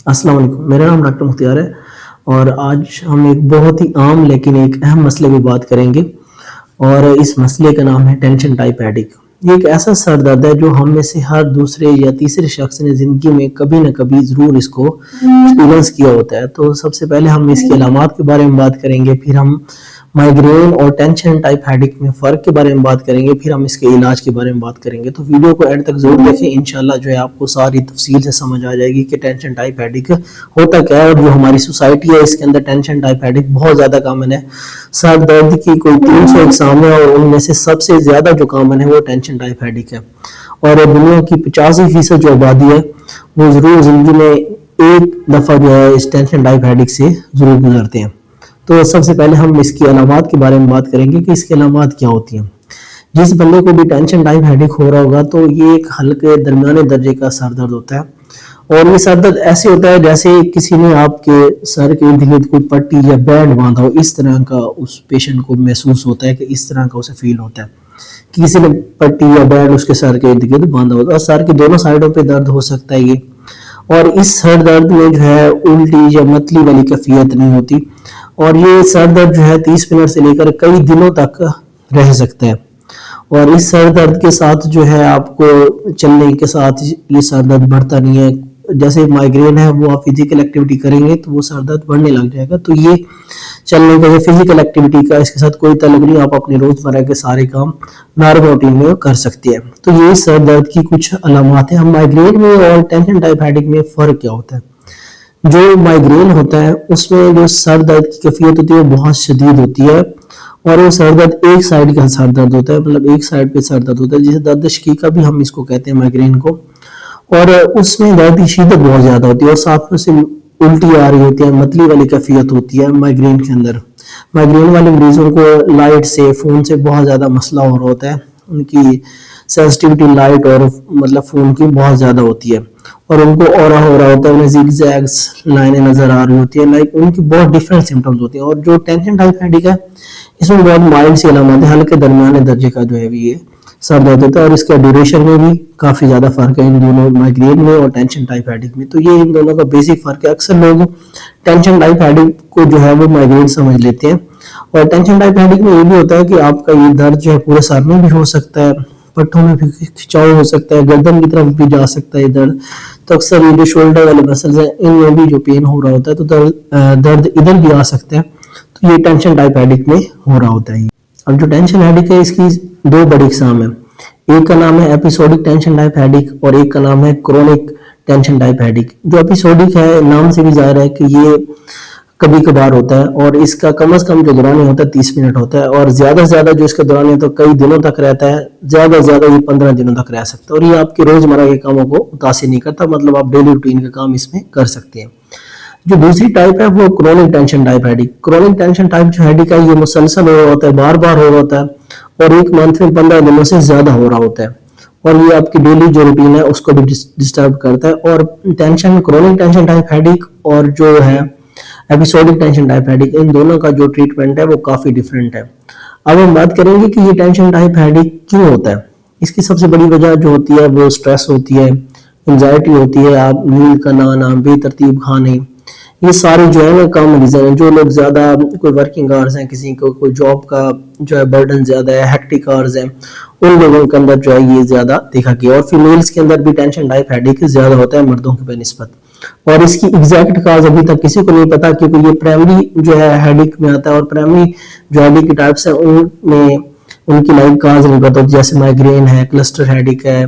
السلام علیکم، میرا نام ڈاکٹر مختار ہے اور آج ہم ایک بہت ہی عام لیکن ایک اہم مسئلے پہ بات کریں گے اور اس مسئلے کا نام ہے ٹینشن ٹائپ ہیڈیک۔ یہ ایک ایسا سر درد ہے جو ہم میں سے ہر دوسرے یا تیسرے شخص نے زندگی میں کبھی نہ کبھی ضرور اس کو ایکسپیرینس کیا ہوتا ہے۔ تو سب سے پہلے ہم اس کی علامات کے بارے میں بات کریں گے، پھر ہم مائیگرین اور ٹینشن ٹائپ ہیڈیک میں فرق کے بارے میں بات کریں گے، پھر ہم اس کے علاج کے بارے میں بات کریں گے۔ تو ویڈیو کو اینڈ تک ضرور دیکھیں، انشاءاللہ جو ہے آپ کو ساری تفصیل سے سمجھ آ جائے گی کہ ٹینشن ٹائپ ہیڈیک ہوتا کیا ہے۔ اور جو ہماری سوسائٹی ہے اس کے اندر ٹینشن ٹائپ ہیڈیک بہت زیادہ کامن ہے۔ سر درد کی کوئی 300 اقسام ہے اور ان میں سے سب سے زیادہ جو کامن ہے وہ ٹینشن ٹائپ ہیڈیک ہے۔ اور دنیا کی 85% جو آبادی ہے وہ ضرور زندگی میں ایک دفعہ جو ہے اس ٹینشن ٹائپ ہیڈیک سے ضرور گزرتے ہیں۔ تو سب سے پہلے ہم اس کی علامات کے بارے میں بات کریں گے کہ اس کی علامات کیا ہوتی ہیں۔ جس بندے کو بھی ٹینشن ٹائپ ہیڈیک ہو رہا ہوگا تو یہ ایک ہلکے درمیانے درجے کا سر درد ہوتا ہے، اور یہ سر درد ایسے ہوتا ہے جیسے کسی نے آپ کے سر کے ارد گرد کوئی پٹی یا بینڈ باندھا ہو، اس طرح کا اس پیشنٹ کو محسوس ہوتا ہے کہ اس طرح کا اسے فیل ہوتا ہے کہ کسی نے پٹی یا بینڈ اس کے سر کے ارد گرد باندھا ہوتا ہے، اور سر کے دونوں سائڈوں پہ درد ہو سکتا ہے یہ۔ اور اس سر درد میں جو ہے الٹی یا متلی والی کیفیت نہیں ہوتی، اور یہ سر درد جو ہے 30 منٹ سے لے کر کئی دنوں تک رہ سکتا ہے۔ اور اس سر درد کے ساتھ جو ہے آپ کو چلنے کے ساتھ یہ سر درد بڑھتا نہیں ہے۔ جیسے مائیگرین ہے وہ آپ فزیکل ایکٹیویٹی کریں گے تو وہ سر درد بڑھنے لگ جائے گا، تو یہ چلنے کا یا فزیکل ایکٹیویٹی کا اس کے ساتھ کوئی تعلق نہیں، آپ اپنے روزمرہ کے سارے کام نارمل روٹین میں کر سکتے ہیں۔ تو یہ سر درد کی کچھ علامات ہیں۔ ہم مائیگرین میں اور ٹینشن ٹائپ ہیڈیک میں فرق کیا ہوتا ہے؟ جو مائیگرین ہوتا ہے اس میں جو سر درد کی کیفیت ہوتی ہے وہ بہت شدید ہوتی ہے، اور وہ سر درد ایک سائیڈ کا سر درد ہوتا ہے، مطلب ایک سائیڈ پہ سر درد ہوتا ہے، جسے درد شقیقہ بھی ہم اس کو کہتے ہیں مائیگرین کو۔ اور اس میں درد کی شدت بہت زیادہ ہوتی ہے اور ساتھ میں سے الٹی آ رہی ہوتی ہے، متلی والی کیفیت ہوتی ہے مائیگرین کے اندر۔ مائیگرین والے مریضوں کو لائٹ سے فون سے بہت زیادہ مسئلہ ہو رہا ہوتا ہے، ان کی سینسٹیوٹی لائٹ اور مطلب فون کی بہت زیادہ ہوتی ہے، اور ان کو اورا ہو رہا ہوتا ہے، انہیں زیگ زیگز لائنیں نظر آ رہی ہوتی ہیں، لائک ان کی بہت ڈفرینٹ سمٹمز ہوتے ہیں۔ اور جو ٹینشن ٹائپ ہیڈیک ہے اس میں بہت مائلڈ سی علامات ہیں، ہلکے درمیانے درجے کا جو ہے یہ سر درد ہوتا ہے، اور اس کا ڈیوریشن میں بھی کافی زیادہ فرق ہے ان دونوں مائیگرین میں اور ٹینشن ٹائپ ہیڈیک میں۔ تو یہ ان دونوں کا بیسک فرق ہے۔ اکثر لوگ ٹینشن ٹائپ ہیڈیک کو جو ہے وہ مائیگرین سمجھ لیتے ہیں، اور ٹینشن ٹائپ ہیڈیک میں یہ بھی ہوتا ہے کہ آپ کا یہ درد جو ہے پورے سر میں بھی ہو سکتا ہے، پٹھوں میں بھی کھچاؤ ہو سکتا ہے، گردن کی طرف بھی جا سکتا ہے یہ درد۔ تو اکثر یہ جو شولڈر والے مسلز ہیں ان میں بھی جو پین ہو رہا ہوتا ہے تو درد ادھر بھی آ سکتا ہے، تو یہ ٹینشن ٹائپ ہیڈیک میں ہو رہا ہوتا ہے۔ اب جو ٹینشن ہیڈیک ہے اس کی دو بڑی اقسام ہیں، ایک کا نام ہے ایپیسوڈک ٹینشن ٹائپ ہیڈیک اور ایک کا نام ہے کرونک ٹینشن ٹائپ ہیڈیک۔ جو ایپیسوڈک ہے نام سے بھی ظاہر ہے کہ یہ کبھی کبھار ہوتا ہے، اور اس کا کم از کم جو دورانیہ ہوتا ہے 30 منٹ ہوتا ہے، اور زیادہ سے زیادہ جو اس کا دورانیہ تو کئی دنوں تک رہتا ہے، زیادہ سے زیادہ یہ 15 دنوں تک رہ سکتا ہے، اور یہ آپ کے روزمرہ کے کاموں کو متاثر نہیں کرتا، مطلب آپ ڈیلی روٹین کا کام اس میں کر سکتے ہیں۔ جو دوسری ٹائپ ہے وہ chronic tension type headache. Chronic tension type جو ہیڈیک ہے یہ مسلسل ہو رہا ہوتا ہے، بار بار ہو رہا ہوتا ہے، اور ایک منتھ میں 15 دنوں سے زیادہ ہو رہا ہوتا ہے، اور یہ آپ کی ڈیلی جو روٹین ہے اس کو بھی ڈسٹرب کرتا ہے۔ اور کرونک ٹینشن ٹائپ ہیڈیک اور جو ہے ایپیسوڈک ٹینشن ٹائپ ہیڈیک، ان دونوں کا جو ٹریٹمنٹ ہے وہ کافی ڈیفرنٹ ہے۔ اب ہم بات کریں گے کہ یہ ٹینشن ٹائپ ہیڈیک کیوں ہوتا ہے۔ اس کی سب سے بڑی وجہ جو ہوتی ہے وہ سٹریس ہوتی ہے، انزائٹی ہوتی ہے، آپ نیند کا نہ آنا، بے ترتیب کھانے، یہ سارے جو ہے نا کامن ریزن ہیں۔ جو لوگ زیادہ کوئی ورکنگ آورز ہیں، کسی کو کوئی جاب کا جو ہے برڈن زیادہ ہے، ہیکٹک آورز ہیں، ان لوگوں کے اندر جو ہے یہ زیادہ دیکھا گیا، اور فیمیلز کے اندر بھی ٹینشن ٹائپ ہیڈیک زیادہ ہوتا ہے مردوں کے بنسبت، اور اس کی ایگزیکٹ کاز ابھی تک کسی کو نہیں پتا، کیونکہ یہ پرائمری جو ہے ہیڈیک میں آتا ہے، اور پرائمری جو ہیڈیک کی ٹائپس ہیں ان میں ان کی لائک کاز نہیں پتا، جیسے مائیگرین ہے، کلسٹر ہیڈیک ہے،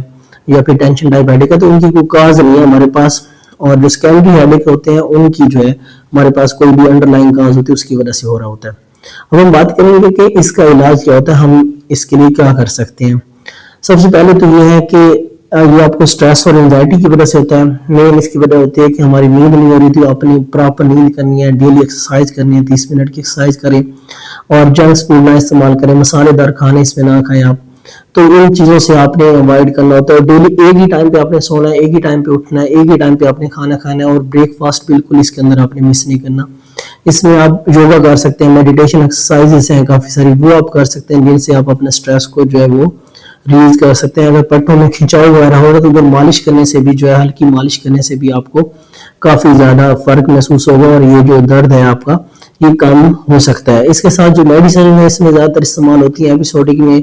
یا پھر ٹینشن ٹائپ ہیڈیک ہے، تو ان کی کوئی کاز نہیں ہے ہمارے پاس، اور جو سیکنڈری ہیڈیک ہوتے ہیں ان کی جو ہے ہمارے پاس کوئی بھی انڈر لائن کاز ہوتی ہے اس کی وجہ سے ہو رہا ہوتا ہے۔ اب ہم بات کریں گے کہ اس کا علاج کیا ہوتا ہے، ہم اس کے لیے کیا کر سکتے ہیں۔ سب سے پہلے تو یہ ہے کہ یہ آپ کو سٹریس اور انزائٹی کی وجہ سے ہوتا ہے۔ مین اس کی وجہ ہوتی ہے کہ ہماری نیند نہیں ہو رہی تھی، اپنی پراپر نیند کرنی ہے، ڈیلی ایکسرسائز کرنی ہے، 30 منٹ کی ایکسرسائز کریں، اور جنک فوڈ نہ استعمال کریں، مسالے دار کھانے اس میں نہ کھائیں آپ، تو ان چیزوں سے آپ نے اوائڈ کرنا ہوتا ہے۔ ڈیلی ایک ہی ٹائم پہ آپ نے سونا ہے، ایک ہی ٹائم پہ اٹھنا ہے، ایک ہی ٹائم پہ آپ نے کھانا کھانا ہے، اور بریک فاسٹ بالکل اس کے اندر آپ نے مس نہیں کرنا۔ اس میں آپ یوگا کر سکتے ہیں، میڈیٹیشن ایکسرسائزز ہیں کافی ساری، وہ آپ کر سکتے ہیں جن سے آپ اپنے سٹریس کو جو ہے وہ ریلیز کر سکتے ہیں. اگر پٹوں میں کھنچاؤ وغیرہ ہوگا تو مالش کرنے سے بھی جو ہے ہلکی مالش کرنے سے بھی آپ کو کافی زیادہ فرق محسوس ہوگا اور یہ جو درد ہے آپ کا یہ کم ہو سکتا ہے. اس کے ساتھ جو میڈیسن ہے اس میں زیادہ تر استعمال ہوتی ہے ایپیسوڈک میں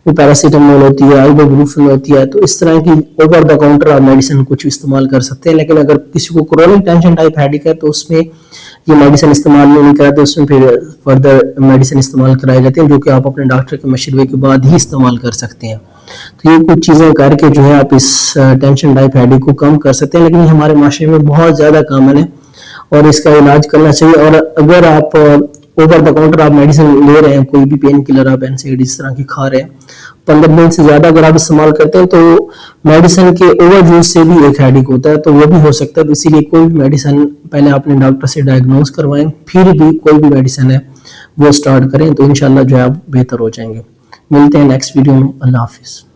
وہ پیراسیٹامول ہوتی ہے, آئبوبروفن ہوتی ہے. تو اس طرح کی اوور دا کاؤنٹر آپ میڈیسن کچھ استعمال کر سکتے ہیں. لیکن اگر کسی کو کرونک ٹینشن ٹائپ ہیڈیک ہے تو اس میں یہ میڈیسن استعمال نہیں کراتے, اس میں پھر فردر میڈیسن استعمال کرائے جاتے ہیں جو کہ آپ اپنے ڈاکٹر کے مشورے کے بعد ہی استعمال کر سکتے ہیں. تو یہ کچھ چیزیں کر کے جو ہے آپ اس ٹینشن ٹائپ ہیڈیک کو کم کر سکتے ہیں. لیکن یہ ہمارے معاشرے میں بہت زیادہ کامن ہے اور اس کا علاج کرنا چاہیے. اور اگر آپ اوور دا کاؤنٹر آپ میڈیسن لے رہے ہیں, کوئی بھی پین کلر آپ NSAID اس طرح کی کھا رہے ہیں, 15 دن سے زیادہ اگر آپ استعمال کرتے ہیں تو میڈیسن کے اوور یوز سے بھی ایک ہیڈیک ہوتا ہے, تو وہ بھی ہو سکتا ہے. تو اسی لیے کوئی بھی میڈیسن پہلے اپنے ڈاکٹر سے ڈائگنوز کروائیں, پھر بھی کوئی بھی میڈیسن ہے وہ اسٹارٹ کریں, تو انشاءاللہ جو ہے آپ بہتر ہو جائیں گے. ملتے ہیں نیکسٹ ویڈیو میں. اللہ حافظ.